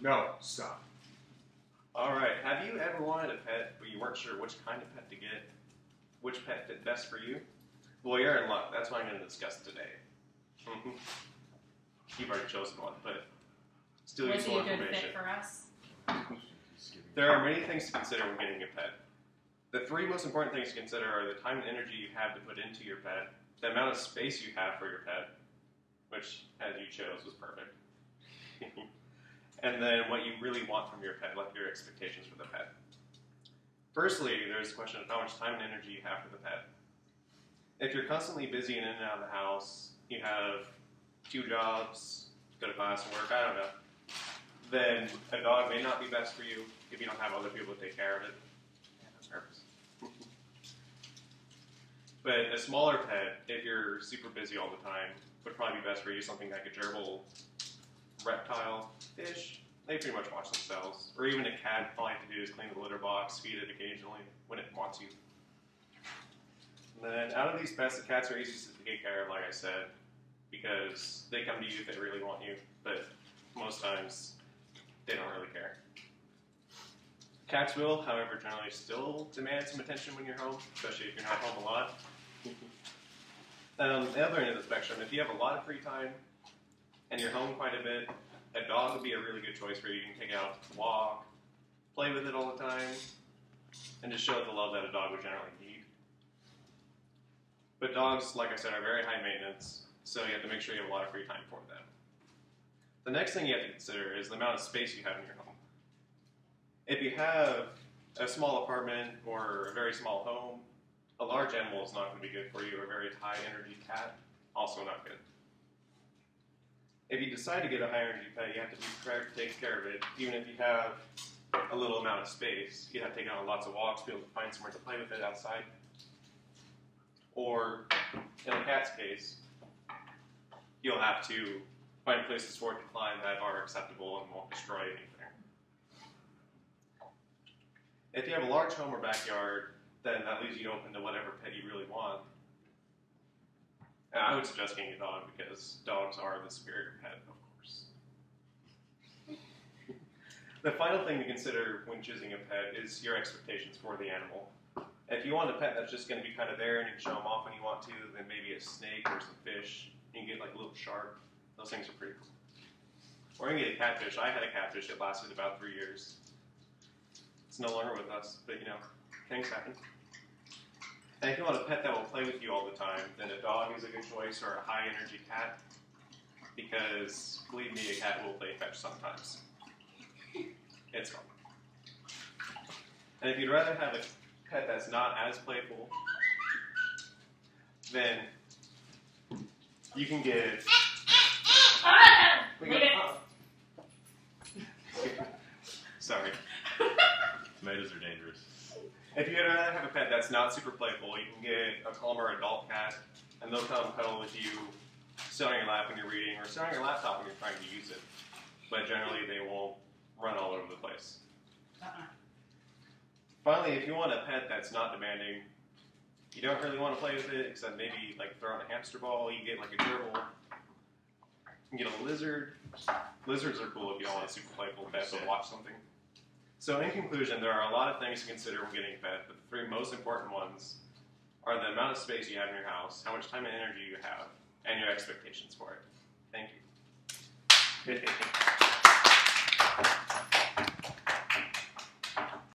No, stop. All right. Have you ever wanted a pet but you weren't sure which kind of pet to get? Which pet fit best for you? Well, you're in luck. That's what I'm going to discuss today. You've already chosen one, but still useful Was he a good information. fit for us? There are many things to consider when getting a pet. The three most important things to consider are the time and energy you have to put into your pet, the amount of space you have for your pet, which, as you chose, was perfect, and then what you really want from your pet, like your expectations for the pet. Firstly, there's the question of how much time and energy you have for the pet. If you're constantly busy and in and out of the house, you have 2 jobs, go to class and work, I don't know, then a dog may not be best for you if you don't have other people to take care of it. Yeah, that's nervous. But a smaller pet, if you're super busy all the time, would probably be best for you. Something like a gerbil, reptile, fish, they pretty much watch themselves. Or even a cat, all you have to do is clean the litter box, feed it occasionally when it wants you. And then out of these pests, the cats are easiest to take care of, like I said, because they come to you if they really want you, but most times they don't really care. Cats will, however, generally still demand some attention when you're home, especially if you're not home a lot. The other end of the spectrum, if you have a lot of free time and you're home quite a bit, a dog would be a really good choice for you. You can take it out to walk, play with it all the time, and just show it the love that a dog would generally need. But dogs, like I said, are very high maintenance, so you have to make sure you have a lot of free time for them. The next thing you have to consider is the amount of space you have in your home. If you have a small apartment or a very small home, a large animal is not going to be good for you. A very high energy cat, also not good. If you decide to get a high energy pet, you have to be prepared to take care of it. Even if you have a little amount of space, you have to take it on lots of walks, be able to find somewhere to play with it outside. Or, in a cat's case, you'll have to find places for it to climb that are acceptable and won't destroy anything. If you have a large home or backyard, then that leaves you open to whatever pet you really want. And I would suggest getting a dog because dogs are the superior pet, of course. The final thing to consider when choosing a pet is your expectations for the animal. If you want a pet that's just going to be kind of there and you can show them off when you want to, then maybe a snake or some fish. You can get like a little shark. Those things are pretty cool. Or you can get a catfish. I had a catfish that lasted about 3 years. It's no longer with us, but you know, things happen. And if you want a pet that will play with you all the time, then a dog is a good choice, or a high-energy cat, because, believe me, a cat will play fetch sometimes. It's fun. And if you'd rather have a pet that's not as playful, then you can get... Sorry. Tomatoes are dangerous. If you'd rather have a pet that's not super playful, you can get a calmer adult cat, and they'll come cuddle with you, sit on your lap when you're reading, or sit on your laptop when you're trying to use it. But generally, they won't run all over the place. Finally, if you want a pet that's not demanding, you don't really want to play with it, except maybe like throw in a hamster ball, you get like a gerbil. You can get a lizard. Lizards are cool if you don't want a super playful pet, but watch something. So in conclusion, there are a lot of things to consider when getting a pet, but the 3 most important ones are the amount of space you have in your house, how much time and energy you have, and your expectations for it. Thank you.